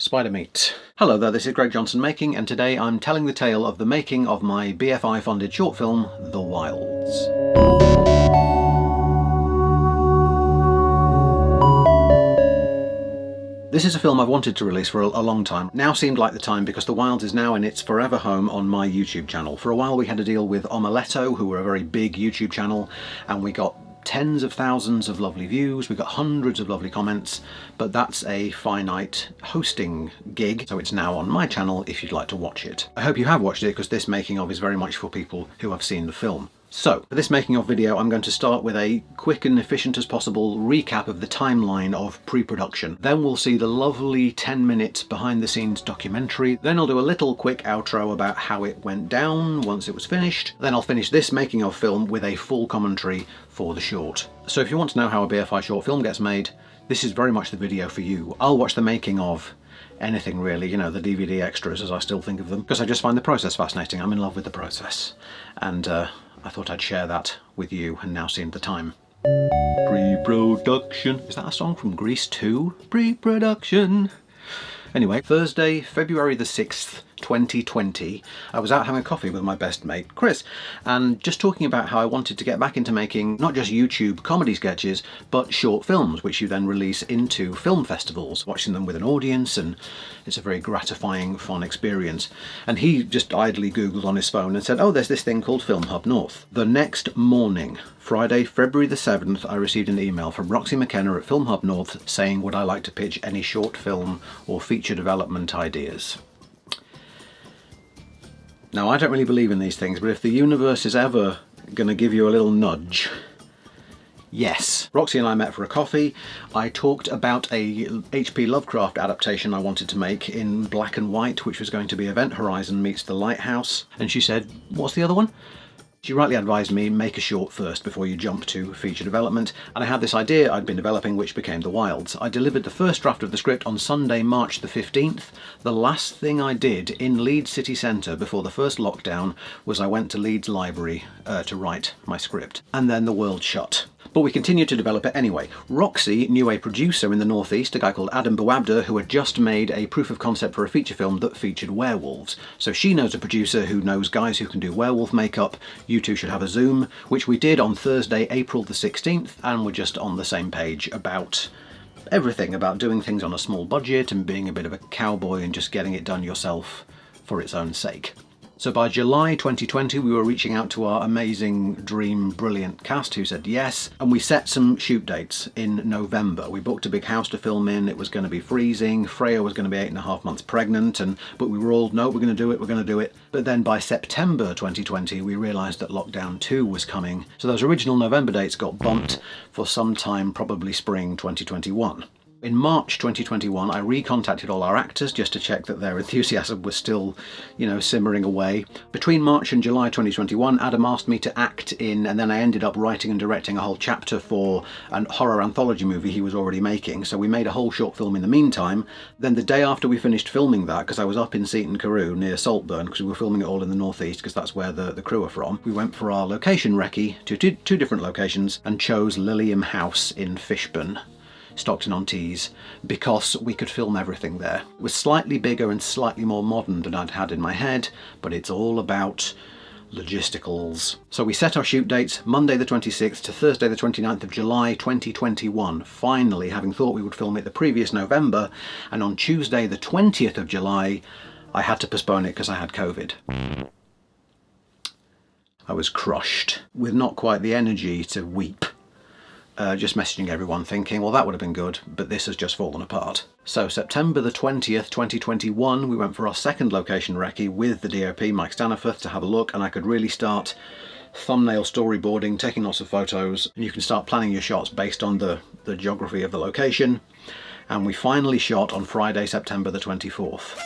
Spider meat. Hello there, this is Greg Johnson Making, and today I'm telling the tale of the making of my BFI funded short film, The Wilds. This is a film I've wanted to release for a long time. Now seemed like the time because The Wilds is now in its forever home on my YouTube channel. For a while we had a deal with Omeletto, who were a very big YouTube channel, and we got tens of thousands of lovely views, we got hundreds of lovely comments, but that's a finite hosting gig, so it's now on my channel if you'd like to watch it. I hope you have watched it because this making of is very much for people who have seen the film. So, for this making of video I'm going to start with a quick and efficient as possible recap of the timeline of pre-production. Then we'll see the lovely 10-minute behind the scenes documentary. Then I'll do a little quick outro about how it went down once it was finished. Then I'll finish this making of film with a full commentary for the short. So if you want to know how a BFI short film gets made, this is very much the video for you. I'll watch the making of anything really, you know, the DVD extras as I still think of them, because I just find the process fascinating. I'm in love with the process. And I thought I'd share that with you, and now seemed the time. Pre-production. Is that a song from Grease 2? Pre-production. Anyway, Thursday, February the 6th, 2020, I was out having coffee with my best mate, Chris, and just talking about how I wanted to get back into making not just YouTube comedy sketches, but short films, which you then release into film festivals, watching them with an audience, and it's a very gratifying, fun experience. And he just idly Googled on his phone and said, oh, there's this thing called Film Hub North. The next morning, Friday, February the 7th, I received an email from Roxy McKenna at Film Hub North saying, would I like to pitch any short film or feature development ideas? Now, I don't really believe in these things, but if the universe is ever going to give you a little nudge, yes. Roxy and I met for a coffee. I talked about a H.P. Lovecraft adaptation I wanted to make in black and white, which was going to be Event Horizon meets The Lighthouse. And she said, what's the other one? She rightly advised me, make a short first before you jump to feature development, and I had this idea I'd been developing which became The Wilds. I delivered the first draft of the script on Sunday, March the 15th. The last thing I did in Leeds city centre before the first lockdown was I went to Leeds Library to write my script. And then the world shut. But we continued to develop it anyway. Roxy knew a producer in the northeast, a guy called Adam Bouabda, who had just made a proof of concept for a feature film that featured werewolves. So she knows a producer who knows guys who can do werewolf makeup. You two should have a Zoom, which we did on Thursday, April the 16th, and we're just on the same page about everything, about doing things on a small budget and being a bit of a cowboy and just getting it done yourself for its own sake. So by July 2020 we were reaching out to our amazing, dream, brilliant cast who said yes, and we set some shoot dates in November. We booked a big house to film in, it was going to be freezing, Freya was going to be 8.5 months pregnant, but we were all, no, we're going to do it, we're going to do it. But then by September 2020 we realised that lockdown 2 was coming, so those original November dates got bumped for some time, probably spring 2021. In March 2021, I recontacted all our actors just to check that their enthusiasm was still, you know, simmering away. Between March and July 2021, Adam asked me to act in, and then I ended up writing and directing a whole chapter for a horror anthology movie he was already making. So we made a whole short film in the meantime. Then the day after we finished filming that, because I was up in Seaton Carew near Saltburn, because we were filming it all in the northeast, because that's where the crew are from, we went for our location recce to two different locations and chose Lilium House in Fishburn, Stockton-on-Tees, because we could film everything there. It was slightly bigger and slightly more modern than I'd had in my head, but it's all about logisticals. So we set our shoot dates Monday the 26th to Thursday the 29th of July 2021, finally, having thought we would film it the previous November, and on Tuesday the 20th of July I had to postpone it because I had COVID. I was crushed, with not quite the energy to weep. Just messaging everyone thinking, well, that would have been good, but this has just fallen apart. So September the 20th, 2021, we went for our second location recce with the DOP, Mike Staniforth, to have a look, and I could really start thumbnail storyboarding, taking lots of photos, and you can start planning your shots based on the geography of the location. And we finally shot on Friday, September the 24th,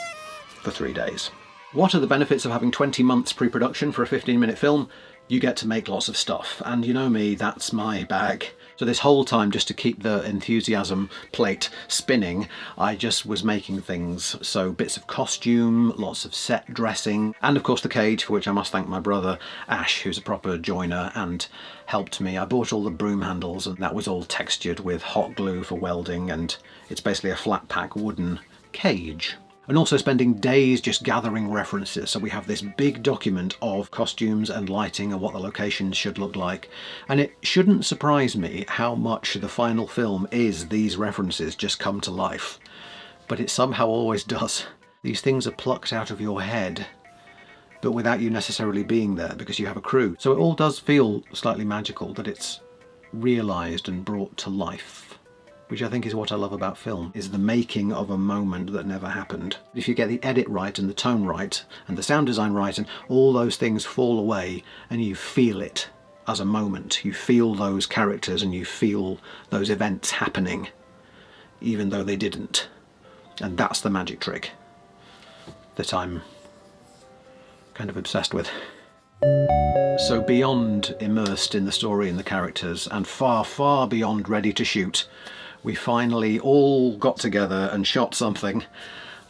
for 3 days. What are the benefits of having 20 months pre-production for a 15-minute film? You get to make lots of stuff, and you know me, that's my bag. So this whole time, just to keep the enthusiasm plate spinning, I just was making things. So bits of costume, lots of set dressing, and of course the cage, for which I must thank my brother Ash, who's a proper joiner and helped me. I bought all the broom handles, and that was all textured with hot glue for welding, and it's basically a flat pack wooden cage. And also spending days just gathering references. So we have this big document of costumes and lighting and what the locations should look like. And it shouldn't surprise me how much the final film is these references just come to life. But it somehow always does. These things are plucked out of your head, but without you necessarily being there because you have a crew. So it all does feel slightly magical that it's realised and brought to life. Which I think is what I love about film, is the making of a moment that never happened. If you get the edit right and the tone right and the sound design right and all those things fall away and you feel it as a moment, you feel those characters and you feel those events happening, even though they didn't. And that's the magic trick that I'm kind of obsessed with. So beyond immersed in the story and the characters, and far, far beyond ready to shoot, we finally all got together and shot something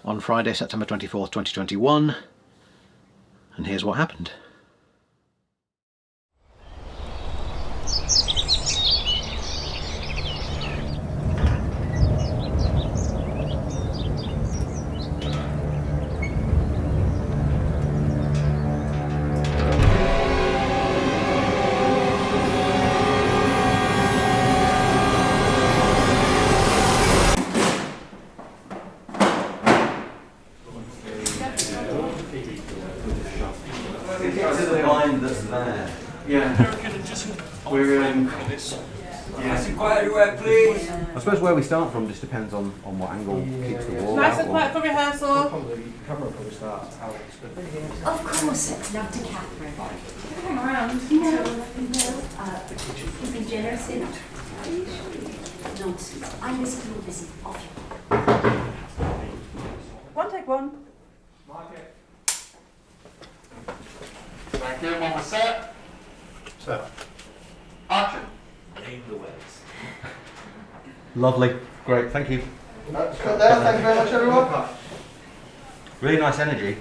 on Friday, September 24th, 2021. And here's what happened. That's there. Yeah. We're Nice and quiet everywhere, please. I suppose where we start from just depends on what angle keeps the wall Nice out. and quiet for rehearsal. Of course, it's love to Catherine. Hang around. You've been generous enough. Nonsense. I'm listening to busy. Off you. One, take one. Thank you, mama set. So, Action. Name the words. lovely, great, thank you. That's good there, thank you very much everyone. Really nice energy.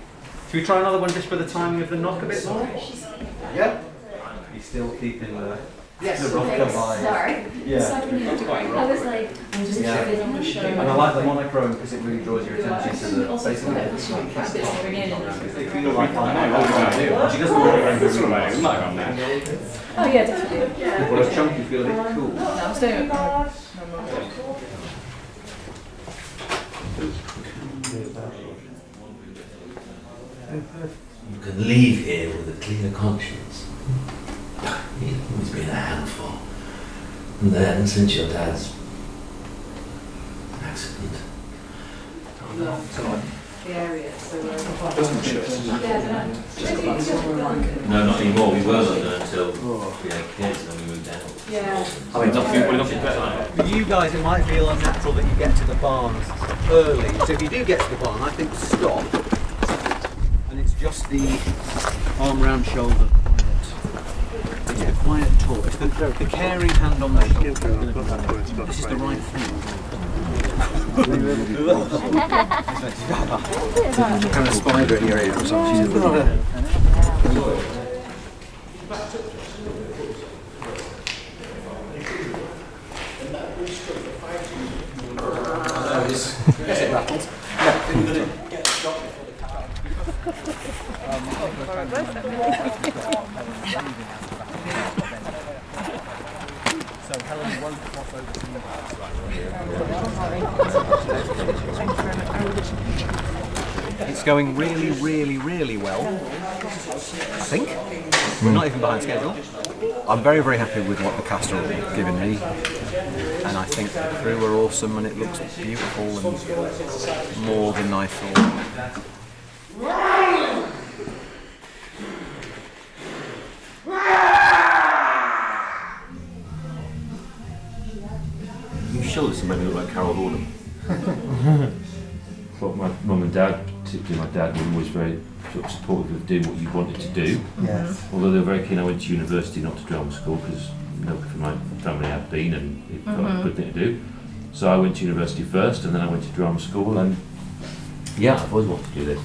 Should we try another one just for the timing of the knock a bit more? Yeah. You're still keeping the Yes. rocker vibe. Sorry. Yeah. I was like, I'm just Yeah. feeling on the show. And I like the monochrome because it really draws your attention to the basically If feel like she doesn't want to go very much. Oh yeah, definitely. Whereas chunky feel a bit cool. No, I'm staying with You can leave here with a clear conscience. You've always been a handful. And then, since your dad's accident, the area, so no, not anymore. We were London until we had kids and then we moved out. yeah. I mean, for you guys, it might feel unnatural that you get to the barn early. So if you do get to the barn, I think stop, and it's just the arm round shoulder. Quiet. It's the quiet talk. It's the caring hand on the shoulder. This is the right thing. Kind of spider in your ear or something. So Helen won't cross over to you guys. It's going really, really, really well. I think. We're not even behind schedule. I'm very, very happy with what the cast are giving me. And I think the crew are awesome and it looks beautiful and more than I thought. You sure this made me look like Carol Gordon? But my mum and dad, particularly my dad, were always very sort of supportive of doing what you wanted to do. Yes. Although they were very keen I went to university, not to drama school, because nobody from my family had been and it felt like a good thing to do. So I went to university first and then I went to drama school and yeah, I've always wanted to do this.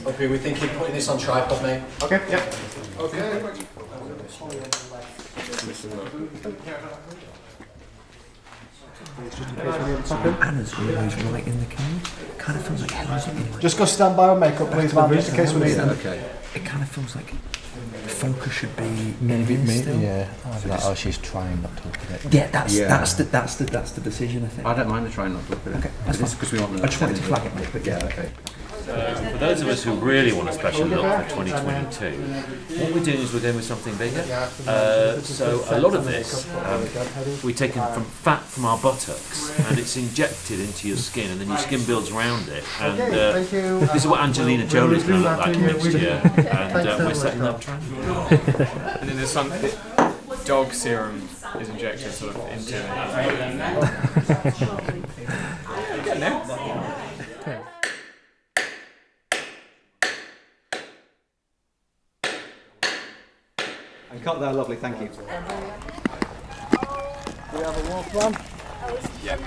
Okay, we're thinking putting this on tripod, mate. Okay, yeah. Okay. Anna's always right in the cave. Kind of feels like Helen's anyway. Just go stand by on makeup, please, man, just in case we need it. Okay. It kind of feels like focus should be Maybe, still. yeah. I'd be like, oh, she's trying not to look at it. Yeah, that's the decision, I think. I don't mind the trying not to look at it. Okay, that's fine. Because we want the I just wanted to flag it, but yeah, okay. For those of us who really want a special look for 2022, what we're doing is we're going with something bigger. So a lot of this we've taken from fat from our buttocks, and it's injected into your skin, and then your skin builds around it. And this is what Angelina Jolie's going to look like next year, and we're setting up trend. And then there's some dog serum is injected sort of into it. Getting there. And cut there, lovely, thank you. Do we have a war plan? Yeah,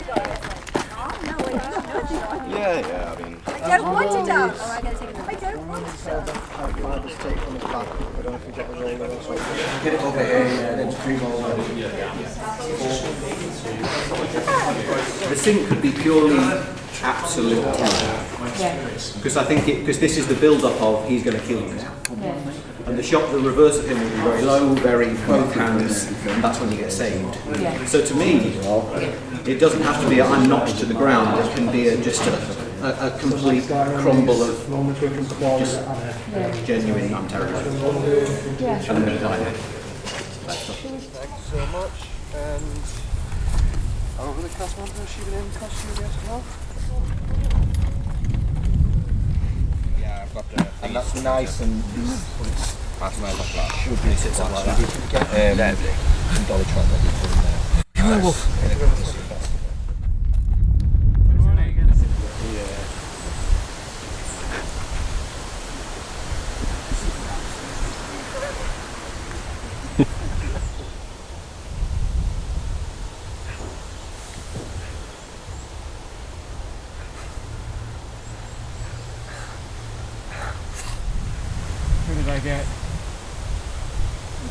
Yeah, I mean... I don't want it down. Oh, I'm going to take it. I don't want it down. Just take from the back. I don't know if you've got the roller or something. Get it over here, and then stream over. The sink could be purely absolute terror. Because I think because this is the build-up of he's going to kill you. And the shot, the reverse of him will be very low, very both hands, and that's when you get saved. So to me, it doesn't have to be a, I'm knocked to the ground. It can be just a complete crumble of just genuine, I'm terrified. And I'm going to die. Thanks so much. And over the cast member, she been in costume yes as well? Yeah, I've got the. And that's nice and past my flat. Should be sit something like that. And Dolly Trot ready for in there. Werewolf. Who did I get?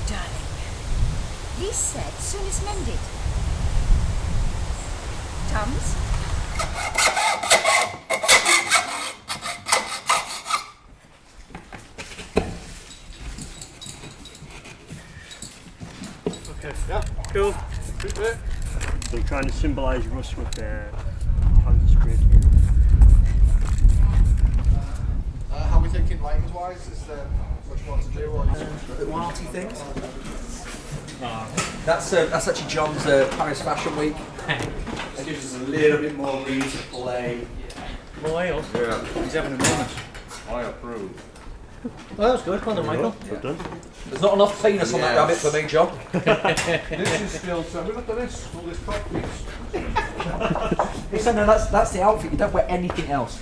Darling, he said soon as mended. Tums? Okay. Yeah. Cool. So I'm trying to symbolise Russ with their cancer spread. How are we thinking lighting-wise? Is there much more to do? Or The royalty things. That's actually John's Paris Fashion Week. It gives us a little bit more room to play. Wales. Yeah. He's having a moment. I approve. Oh, that's good. Well done, Michael. Well done. There's not enough penis on that rabbit for me, John. This is still... So look at this. All this cock piece. He said, no, that's the outfit. You don't wear anything else.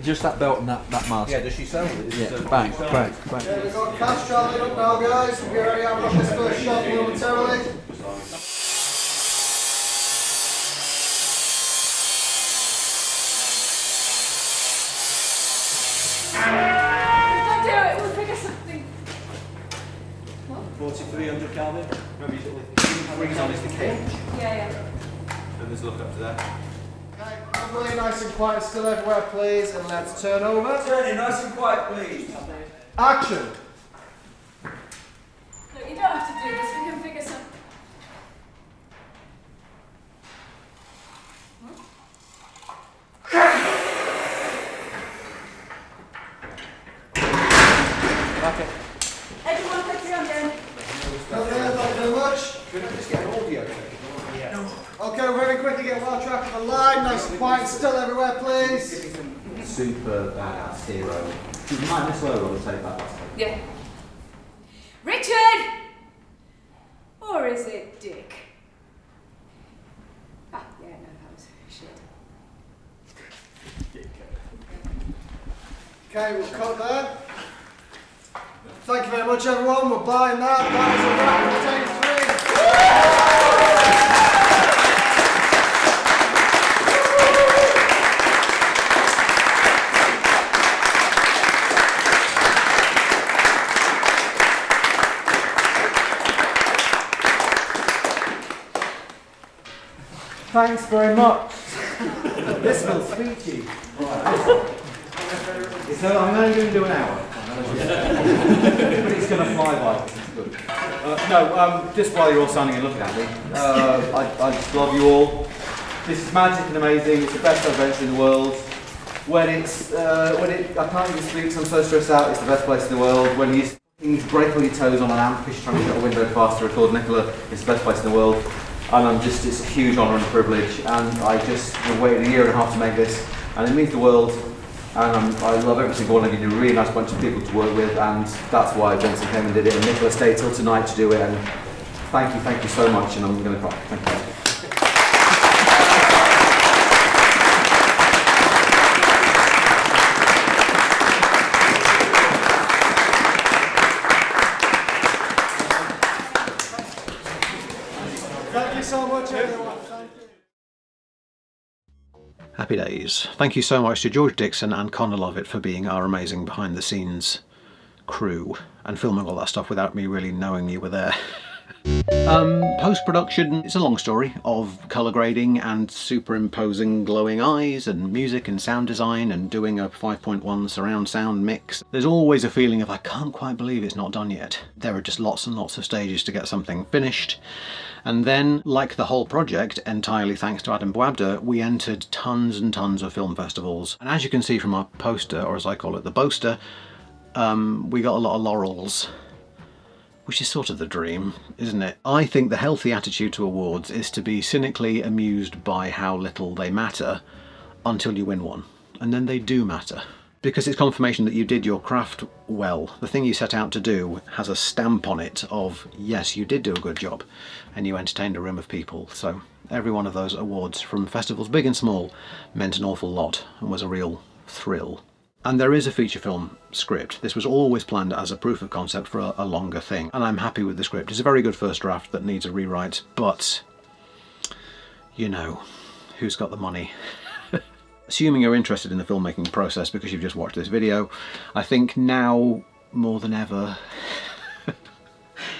Just that belt and that mask. Yeah, does she sell it? Yeah, bang, bang, bang. Yeah, we've got cash travelling up now, guys. We'll get ready to have this first shot momentarily. Don't do it, we'll figure something. 4300 Calvin. Remember his little rings on is the cage. Yeah. And there's a look up to that. Okay, lovely, nice and quiet, still everywhere, please. And let's turn over. Turn in nice and quiet, please. Action. Look, you don't have to do this, we can figure something. Everyone put your hand down. Okay, thank you very much. Could I just get an audio check? Okay, we're very quick to get well track of the line. Nice and quiet, still everywhere, please. Super badass hero. You might miss logo on the tape that. Yeah. Richard! Or is it Dick? Ah, yeah, no, that was shit. Okay, we'll cut there. Thank you very much, everyone. We're buying that. That is a wrap for take 3. Thanks very much. This feels speechy. Right. So I'm only going to do an hour. But it's going to fly by. It's good. Just while you're all standing and looking at me, I just love you all. This is magic and amazing. It's the best adventure in the world. I can't even speak because I'm so stressed out. It's the best place in the world. When you break all your toes on an amp because you're trying to get a window fast to record Nicola, it's the best place in the world. And it's a huge honour and a privilege. And I just waited a year and a half to make this, and it means the world. And I love every single one of you. You're a really nice bunch of people to work with, and that's why Vincent came and did it. And Nicola stayed till tonight to do it. And thank you so much. And I'm going to cry. Thank you. Thank you so much, everyone. Happy days. Thank you so much to George Dixon and Connor Lovett for being our amazing behind the scenes crew and filming all that stuff without me really knowing you were there. Post-production, it's a long story of colour grading and superimposing glowing eyes and music and sound design and doing a 5.1 surround sound mix. There's always a feeling of I can't quite believe it's not done yet. There are just lots and lots of stages to get something finished. And then, like the whole project, entirely thanks to Adam Boabda, we entered tons and tons of film festivals. And as you can see from our poster, or as I call it, the boaster, we got a lot of laurels. Which is sort of the dream, isn't it? I think the healthy attitude to awards is to be cynically amused by how little they matter until you win one. And then they do matter. Because it's confirmation that you did your craft well. The thing you set out to do has a stamp on it of, yes, you did do a good job, and you entertained a room of people. So every one of those awards, from festivals big and small, meant an awful lot and was a real thrill. And there is a feature film script. This was always planned as a proof of concept for a longer thing, and I'm happy with the script. It's a very good first draft that needs a rewrite, but, you know, who's got the money? Assuming you're interested in the filmmaking process because you've just watched this video, I think now more than ever,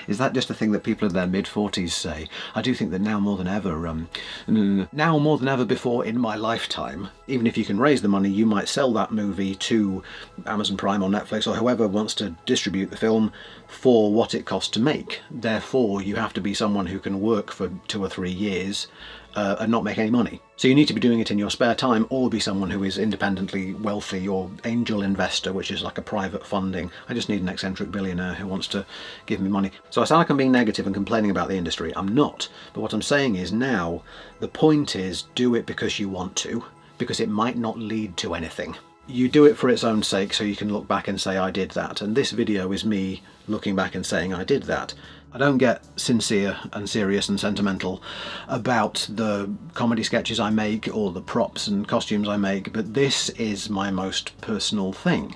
is that just a thing that people in their mid-40s say? I do think that now more than ever, now more than ever before in my lifetime, even if you can raise the money, you might sell that movie to Amazon Prime or Netflix or whoever wants to distribute the film for what it costs to make. Therefore, you have to be someone who can work for 2 or 3 years and not make any money. So you need to be doing it in your spare time, or be someone who is independently wealthy or angel investor, which is like a private funding. I just need an eccentric billionaire who wants to give me money. So I sound like I'm being negative and complaining about the industry. I'm not. But what I'm saying is now, the point is do it because you want to, because it might not lead to anything. You do it for its own sake so you can look back and say I did that, and this video is me looking back and saying I did that. I don't get sincere and serious and sentimental about the comedy sketches I make or the props and costumes I make, but this is my most personal thing.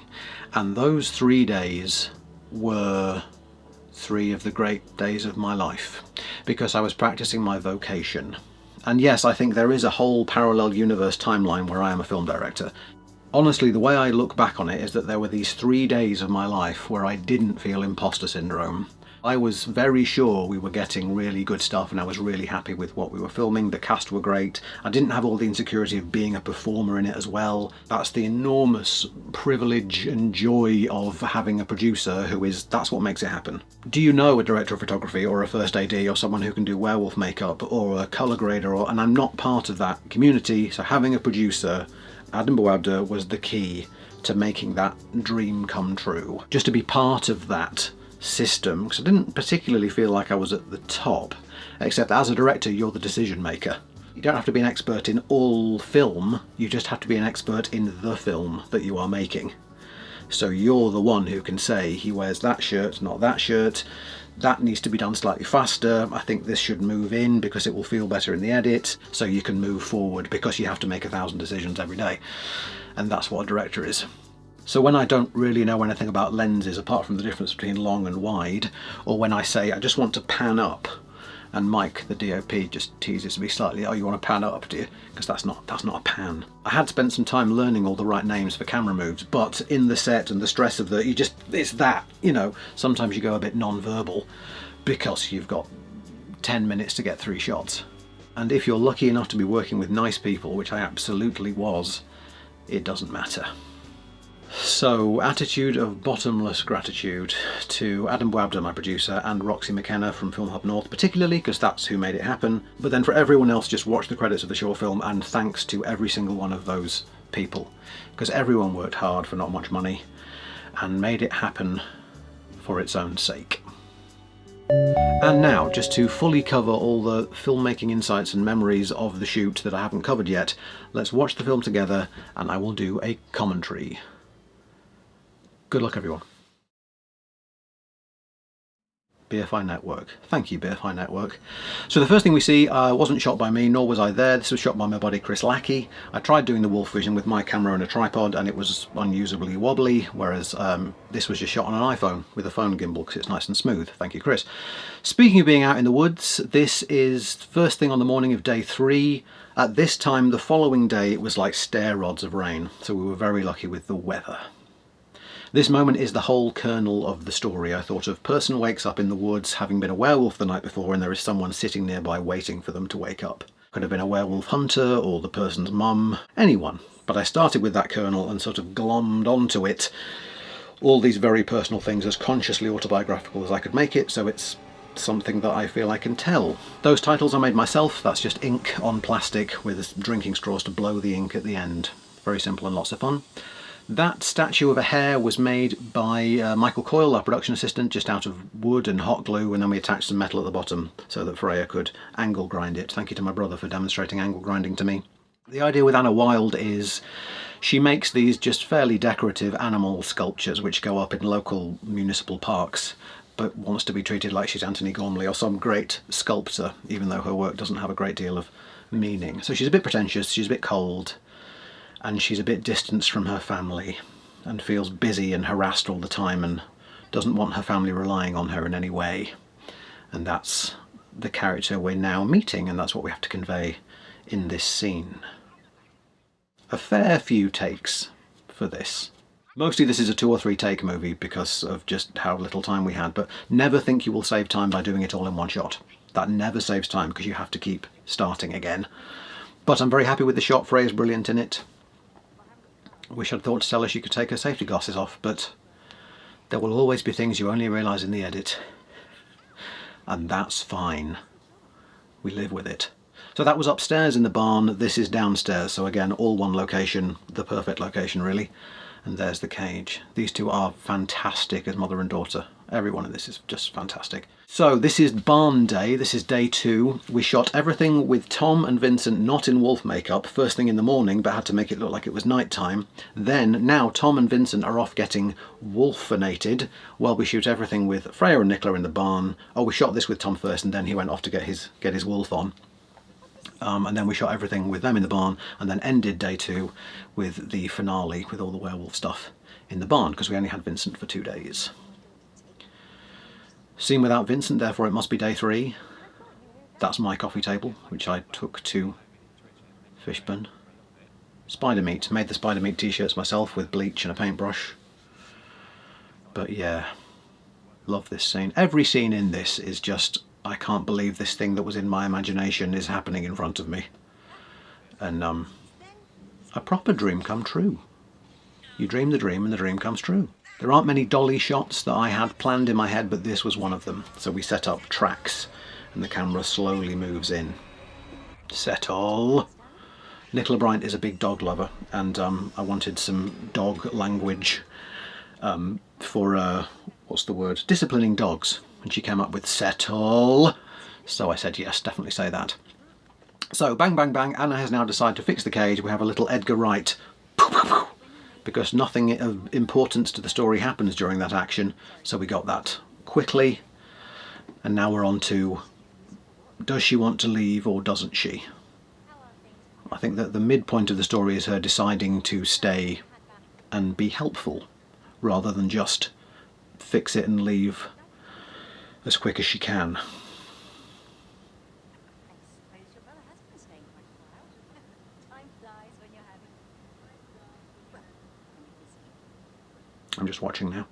And those 3 days were 3 of the great days of my life, because I was practicing my vocation. And yes, I think there is a whole parallel universe timeline where I am a film director. Honestly, the way I look back on it is that there were these 3 days of my life where I didn't feel imposter syndrome. I was very sure we were getting really good stuff and I was really happy with what we were filming. The cast were great. I didn't have all the insecurity of being a performer in it as well. That's the enormous privilege and joy of having a producer that's what makes it happen. Do you know a director of photography or a first AD or someone who can do werewolf makeup or a colour grader, and I'm not part of that community, so having a producer, Adam Boabda, was the key to making that dream come true. Just to be part of that system, because I didn't particularly feel like I was at the top, except as a director you're the decision maker. You don't have to be an expert in all film, you just have to be an expert in the film that you are making. So you're the one who can say he wears that shirt, not that shirt, that needs to be done slightly faster, I think this should move in because it will feel better in the edit, so you can move forward, because you have to make 1,000 decisions every day. And that's what a director is. So when I don't really know anything about lenses apart from the difference between long and wide, or when I say I just want to pan up, and Mike, the DOP, just teases me slightly, oh, you want to pan up, do you? Because that's not a pan. I had spent some time learning all the right names for camera moves, but in the set and the stress of it's that, you know, sometimes you go a bit non-verbal because you've got 10 minutes to get 3 shots. And if you're lucky enough to be working with nice people, which I absolutely was, it doesn't matter. So, attitude of bottomless gratitude to Adam Wabda, my producer, and Roxy McKenna from Film Hub North particularly, because that's who made it happen. But then for everyone else, just watch the credits of the short film, and thanks to every single one of those people, because everyone worked hard for not much money and made it happen for its own sake. And now, just to fully cover all the filmmaking insights and memories of the shoot that I haven't covered yet, let's watch the film together and I will do a commentary. Good luck, everyone. BFI Network. Thank you, BFI Network. So the first thing we see wasn't shot by me, nor was I there. This was shot by my buddy Chris Lackey. I tried doing the wolf vision with my camera and a tripod and it was unusably wobbly, whereas this was just shot on an iPhone with a phone gimbal because it's nice and smooth. Thank you, Chris. Speaking of being out in the woods, this is first thing on the morning of day 3. At this time, the following day, it was like stair rods of rain, so we were very lucky with the weather. This moment is the whole kernel of the story. I thought of person wakes up in the woods having been a werewolf the night before and there is someone sitting nearby waiting for them to wake up. Could have been a werewolf hunter or the person's mum, anyone. But I started with that kernel and sort of glommed onto it all these very personal things as consciously autobiographical as I could make it, so it's something that I feel I can tell. Those titles I made myself. That's just ink on plastic with drinking straws to blow the ink at the end. Very simple and lots of fun. That statue of a hare was made by Michael Coyle, our production assistant, just out of wood and hot glue, and then we attached some metal at the bottom so that Freya could angle grind it. Thank you to my brother for demonstrating angle grinding to me. The idea with Anna Wilde is she makes these just fairly decorative animal sculptures which go up in local municipal parks, but wants to be treated like she's Anthony Gormley or some great sculptor, even though her work doesn't have a great deal of meaning. So she's a bit pretentious, she's a bit cold, and she's a bit distanced from her family and feels busy and harassed all the time and doesn't want her family relying on her in any way. And that's the character we're now meeting, and that's what we have to convey in this scene. A fair few takes for this. Mostly this is a 2 or 3 take movie because of just how little time we had, but never think you will save time by doing it all in one shot. That never saves time because you have to keep starting again. But I'm very happy with the shot. Freya's brilliant in it. Wish I'd thought to tell her she could take her safety glasses off, but there will always be things you only realise in the edit. And that's fine. We live with it. So that was upstairs in the barn, this is downstairs, so again all one location, the perfect location really. And there's the cage. These two are fantastic as mother and daughter. Everyone in this is just fantastic. So this is barn day, this is day 2. We shot everything with Tom and Vincent not in wolf makeup first thing in the morning, but had to make it look like it was night time. Then now Tom and Vincent are off getting wolfinated while we shoot everything with Freya and Nicola in the barn. Oh, we shot this with Tom first and then he went off to get his wolf on. And then we shot everything with them in the barn and then ended day 2 with the finale with all the werewolf stuff in the barn because we only had Vincent for 2 days. Scene without Vincent, therefore it must be day 3. That's my coffee table, which I took to Fishburn. Spider Meat. Made the Spider Meat t-shirts myself with bleach and a paintbrush. But yeah, love this scene. Every scene in this is just, I can't believe this thing that was in my imagination is happening in front of me. And a proper dream come true. You dream the dream and the dream comes true. There aren't many dolly shots that I had planned in my head, but this was one of them. So we set up tracks and the camera slowly moves in. Settle. Nicola Bryant is a big dog lover and I wanted some dog language for, what's the word? Disciplining dogs. And she came up with settle. So I said yes, definitely say that. So bang bang bang, Anna has now decided to fix the cage. We have a little Edgar Wright. Because nothing of importance to the story happens during that action, so we got that quickly. And now we're on to, does she want to leave or doesn't she? I think that the midpoint of the story is her deciding to stay and be helpful rather than just fix it and leave as quick as she can. I'm just watching now.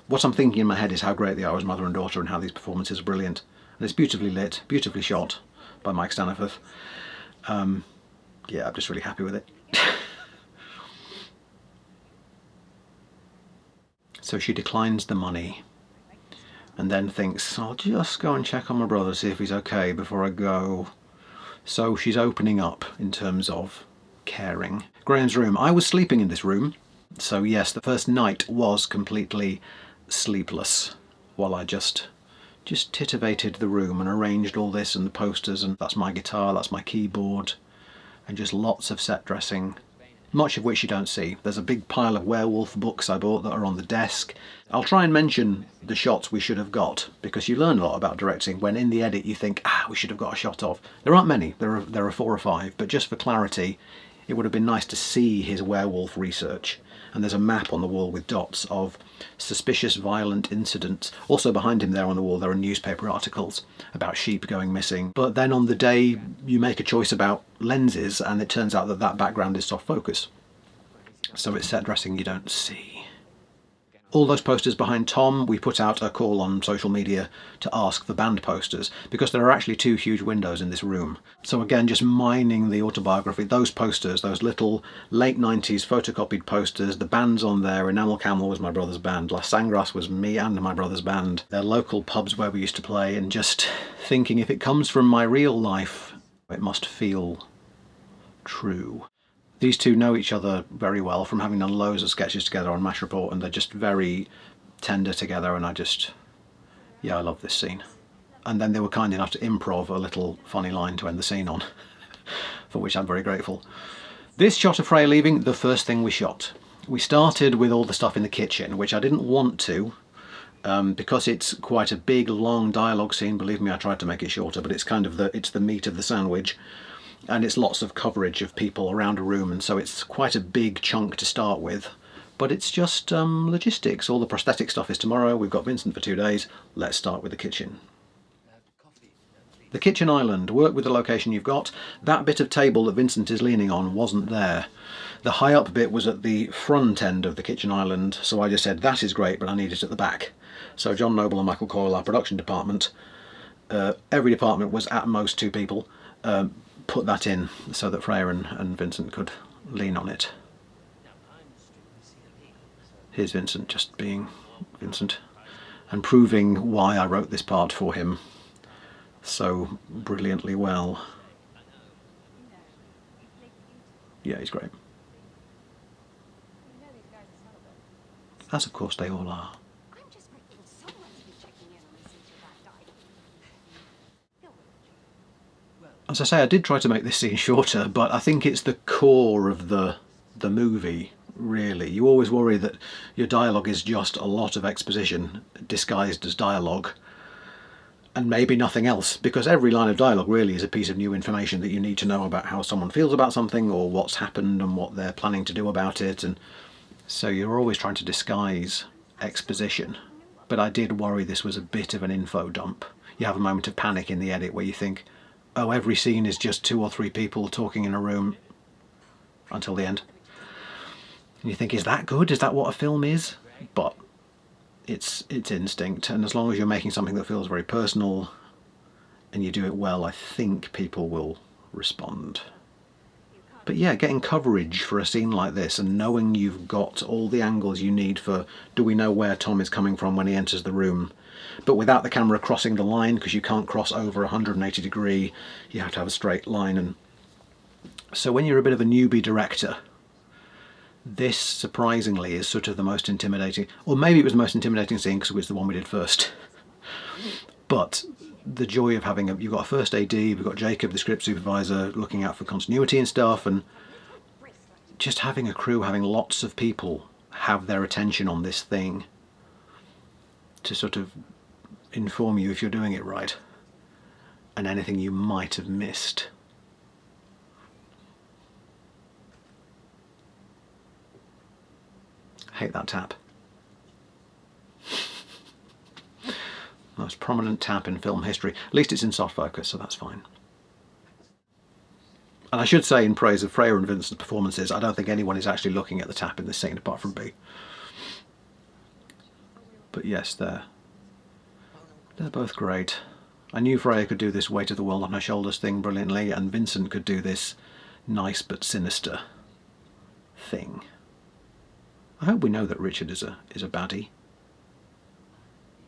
What I'm thinking in my head is how great they are as mother and daughter and how these performances are brilliant. And it's beautifully lit, beautifully shot. by Mike Staniforth. Yeah, I'm just really happy with it. So she declines the money and then thinks, I'll just go and check on my brother, see if he's okay before I go. So she's opening up in terms of caring. Graham's room. I was sleeping in this room. So yes, the first night was completely sleepless while I just titivated the room and arranged all this and the posters, and that's my guitar, that's my keyboard, and just lots of set dressing, much of which you don't see. There's a big pile of werewolf books I bought that are on the desk. I'll try and mention the shots we should have got, because you learn a lot about directing when in the edit you think, we should have got a shot of. There aren't many, there are 4 or 5, but just for clarity, it would have been nice to see his werewolf research. And there's a map on the wall with dots of suspicious violent incidents. Also behind him there on the wall there are newspaper articles about sheep going missing. But then on the day you make a choice about lenses and it turns out that that background is soft focus. So it's set dressing you don't see. All those posters behind Tom, we put out a call on social media to ask for band posters, because there are actually 2 huge windows in this room. So again, just mining the autobiography, those posters, those little late 90s photocopied posters, the bands on there. Enamel Camel was my brother's band, La Sangras was me and my brother's band. They're local pubs where we used to play, and just thinking if it comes from my real life, it must feel true. These two know each other very well from having done loads of sketches together on MASH Report, and they're just very tender together, and I love this scene. And then they were kind enough to improv a little funny line to end the scene on, for which I'm very grateful. This shot of Freya leaving, the first thing we shot. We started with all the stuff in the kitchen, which I didn't want to, because it's quite a big, long dialogue scene. Believe me, I tried to make it shorter, but it's kind of it's the meat of the sandwich. And it's lots of coverage of people around a room, and so it's quite a big chunk to start with. But it's just logistics. All the prosthetic stuff is tomorrow. We've got Vincent for 2 days. Let's start with the kitchen. The kitchen island. Work with the location you've got. That bit of table that Vincent is leaning on wasn't there. The high up bit was at the front end of the kitchen island, so I just said that is great, but I need it at the back. So John Noble and Michael Coyle, our production department, every department was at most 2 people, put that in so that Freya and Vincent could lean on it. Here's Vincent just being Vincent and proving why I wrote this part for him so brilliantly well. Yeah, he's great. As of course they all are. As I say, I did try to make this scene shorter, but I think it's the core of the movie, really. You always worry that your dialogue is just a lot of exposition disguised as dialogue, and maybe nothing else, because every line of dialogue really is a piece of new information that you need to know about how someone feels about something, or what's happened and what they're planning to do about it, and so you're always trying to disguise exposition. But I did worry this was a bit of an info dump. You have a moment of panic in the edit where you think, oh, every scene is just 2 or 3 people talking in a room until the end. And you think, is that good? Is that what a film is? But it's instinct, and as long as you're making something that feels very personal and you do it well, I think people will respond. But yeah, getting coverage for a scene like this and knowing you've got all the angles you need for, do we know where Tom is coming from when he enters the room? But without the camera crossing the line, because you can't cross over 180 degree, you have to have a straight line. And so when you're a bit of a newbie director, this surprisingly is sort of the most intimidating, or maybe it was the most intimidating scene because it was the one we did first. But the joy of having you've got a first AD, we've got Jacob, the script supervisor, looking out for continuity and stuff, and just having a crew, having lots of people have their attention on this thing to sort of inform you if you're doing it right and anything you might have missed. Hate that tap. Most prominent tap in film history. At least it's in soft focus, so that's fine. And I should say, in praise of Freya and Vincent's performances, I don't think anyone is actually looking at the tap in this scene apart from B. But yes, they're both great. I knew Freya could do this weight of the world on her shoulders thing brilliantly, and Vincent could do this nice but sinister thing. I hope we know that Richard is a baddie.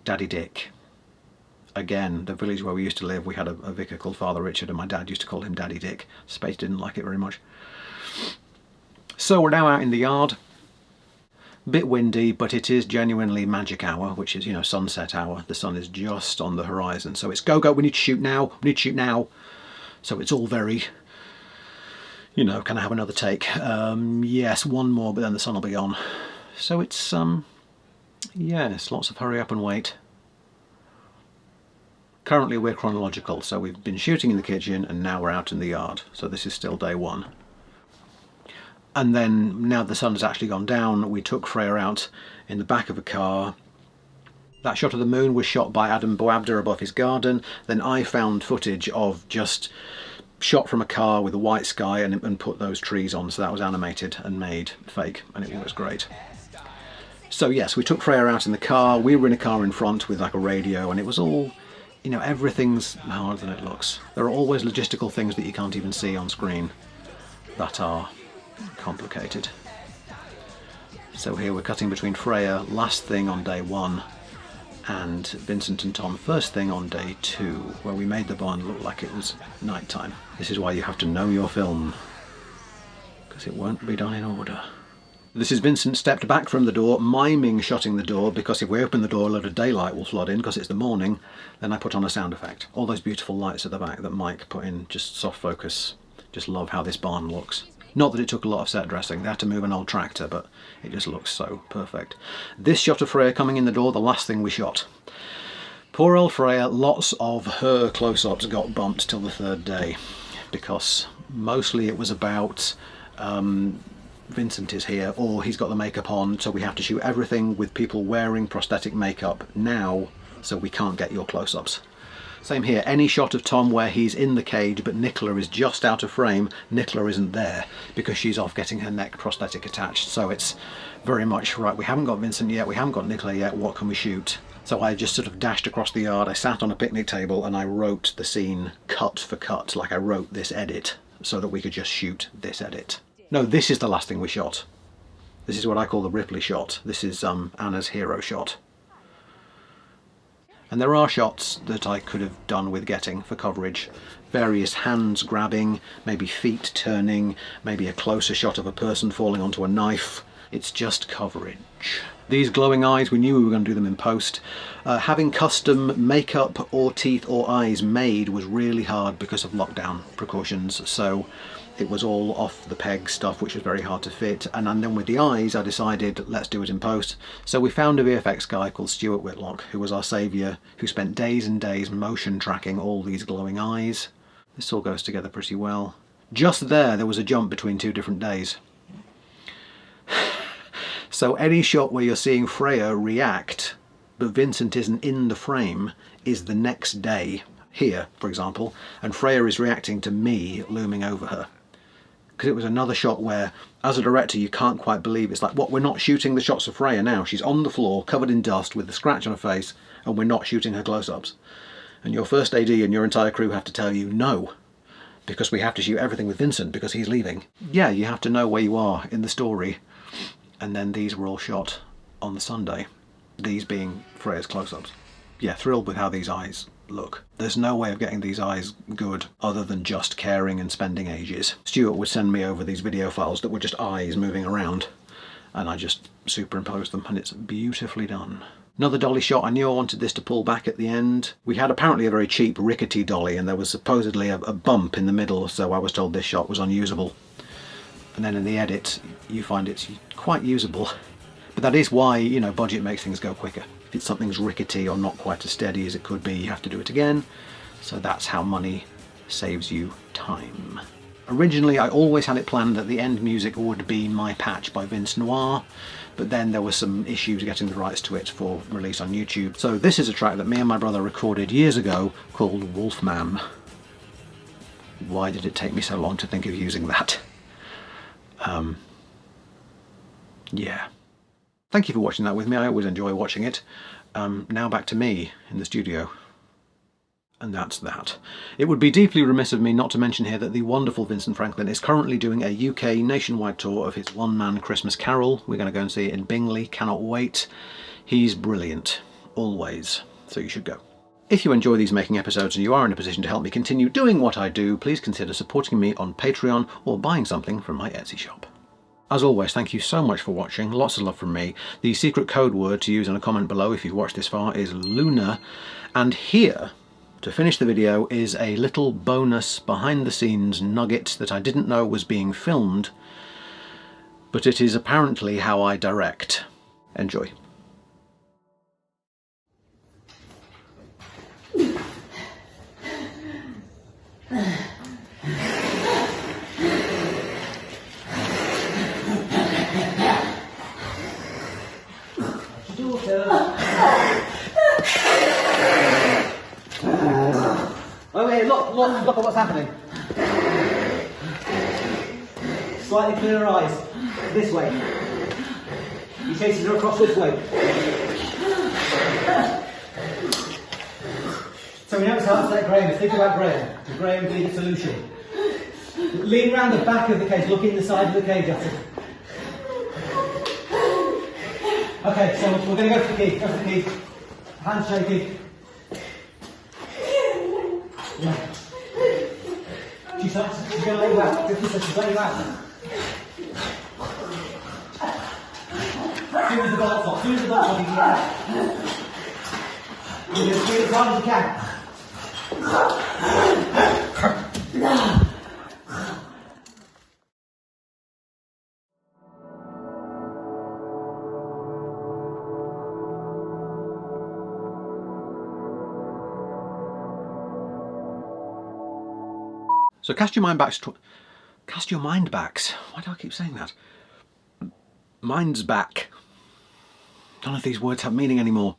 Daddy Dick. Again, the village where we used to live, we had a vicar called Father Richard, and my dad used to call him Daddy Dick. Space didn't like it very much. So we're now out in the yard. Bit windy, but it is genuinely magic hour, which is, you know, sunset hour. The sun is just on the horizon, so it's go, we need to shoot now, we need to shoot now. So it's all very, you know, can I have another take? Yes, one more, but then the sun will be on. So it's, yes, lots of hurry up and wait. Currently we're chronological, so we've been shooting in the kitchen and now we're out in the yard. So this is still day one. And then, now the sun has actually gone down, we took Freya out in the back of a car. That shot of the moon was shot by Adam Boabda above his garden. Then I found footage of just shot from a car with a white sky and put those trees on. So that was animated and made fake, and it was great. So yes, we took Freya out in the car. We were in a car in front with like a radio, and it was all, you know, everything's harder than it looks. There are always logistical things that you can't even see on screen that are complicated. So here we're cutting between Freya last thing on day one and Vincent and Tom first thing on day two, where we made the barn look like it was night time. This is why you have to know your film, because it won't be done in order. This is Vincent stepped back from the door, miming shutting the door, because if we open the door a load of daylight will flood in because it's the morning. Then I put on a sound effect. All those beautiful lights at the back that Mike put in, just soft focus. Just love how this barn looks. Not that it took a lot of set dressing, they had to move an old tractor, but it just looks so perfect. This shot of Freya coming in the door, the last thing we shot. Poor old Freya, lots of her close-ups got bumped till the third day, because mostly it was about Vincent is here, or he's got the makeup on, so we have to shoot everything with people wearing prosthetic makeup now, so we can't get your close-ups. Same here, any shot of Tom where he's in the cage but Nicola is just out of frame, Nicola isn't there because she's off getting her neck prosthetic attached. So it's very much, right, we haven't got Vincent yet, we haven't got Nicola yet, what can we shoot? So I just sort of dashed across the yard, I sat on a picnic table and I wrote the scene cut for cut, like I wrote this edit so that we could just shoot this edit. No, this is the last thing we shot. This is what I call the Ripley shot. This is Anna's hero shot. And there are shots that I could have done with getting for coverage. Various hands grabbing, maybe feet turning, maybe a closer shot of a person falling onto a knife. It's just coverage. These glowing eyes, we knew we were going to do them in post. Having custom makeup or teeth or eyes made was really hard because of lockdown precautions. So it was all off the peg stuff, which was very hard to fit. And then with the eyes, I decided, let's do it in post. So we found a VFX guy called Stuart Whitlock, who was our saviour, who spent days and days motion tracking all these glowing eyes. This all goes together pretty well. Just there was a jump between two different days. So any shot where you're seeing Freya react, but Vincent isn't in the frame, is the next day. Here, for example, and Freya is reacting to me looming over her. Because it was another shot where, as a director, you can't quite believe it's like, what, we're not shooting the shots of Freya now. She's on the floor, covered in dust, with a scratch on her face, and we're not shooting her close-ups. And your first AD and your entire crew have to tell you no, because we have to shoot everything with Vincent because he's leaving. Yeah, you have to know where you are in the story. And then these were all shot on the Sunday, these being Freya's close-ups. Yeah, thrilled with how these eyes look. There's no way of getting these eyes good other than just caring and spending ages. Stuart would send me over these video files that were just eyes moving around, and I just superimposed them, and it's beautifully done. Another dolly shot, I knew I wanted this to pull back at the end. We had apparently a very cheap rickety dolly, and there was supposedly a bump in the middle, so I was told this shot was unusable. And then in the edit, you find it's quite usable. But that is why, you know, budget makes things go quicker. If it's something's rickety or not quite as steady as it could be, you have to do it again. So that's how money saves you time. Originally, I always had it planned that the end music would be My Patch by Vince Noir, but then there were some issues getting the rights to it for release on YouTube. So this is a track that me and my brother recorded years ago called Wolfman. Why did it take me so long to think of using that? Yeah. Thank you for watching that with me. I always enjoy watching it. Now back to me in the studio. And that's that. It would be deeply remiss of me not to mention here that the wonderful Vincent Franklin is currently doing a UK nationwide tour of his one-man Christmas Carol. We're going to go and see it in Bingley. Cannot wait. He's brilliant. Always. So you should go. If you enjoy these making episodes and you are in a position to help me continue doing what I do, please consider supporting me on Patreon or buying something from my Etsy shop. As always, thank you so much for watching. Lots of love from me. The secret code word to use in a comment below if you've watched this far is Luna. And here, to finish the video, is a little bonus behind the scenes nugget that I didn't know was being filmed, but it is apparently how I direct. Enjoy. Okay, look at what's happening. Slightly clearer eyes. This way. He chases her across this way. So we know it's hard to let Graham. Think about Graham. Graham being the solution. Lean round the back of the cage. Look in the side of the cage after. Okay, so we're going to go for the key. Go for the key. Hand shaking. Yeah. She's going to let you out. She's letting you out. As soon as the bolt's off, you get out. You just feel as hard as you can. So cast your mind backs. Cast your mind backs. Why do I keep saying that? Mind's back. None of these words have meaning anymore.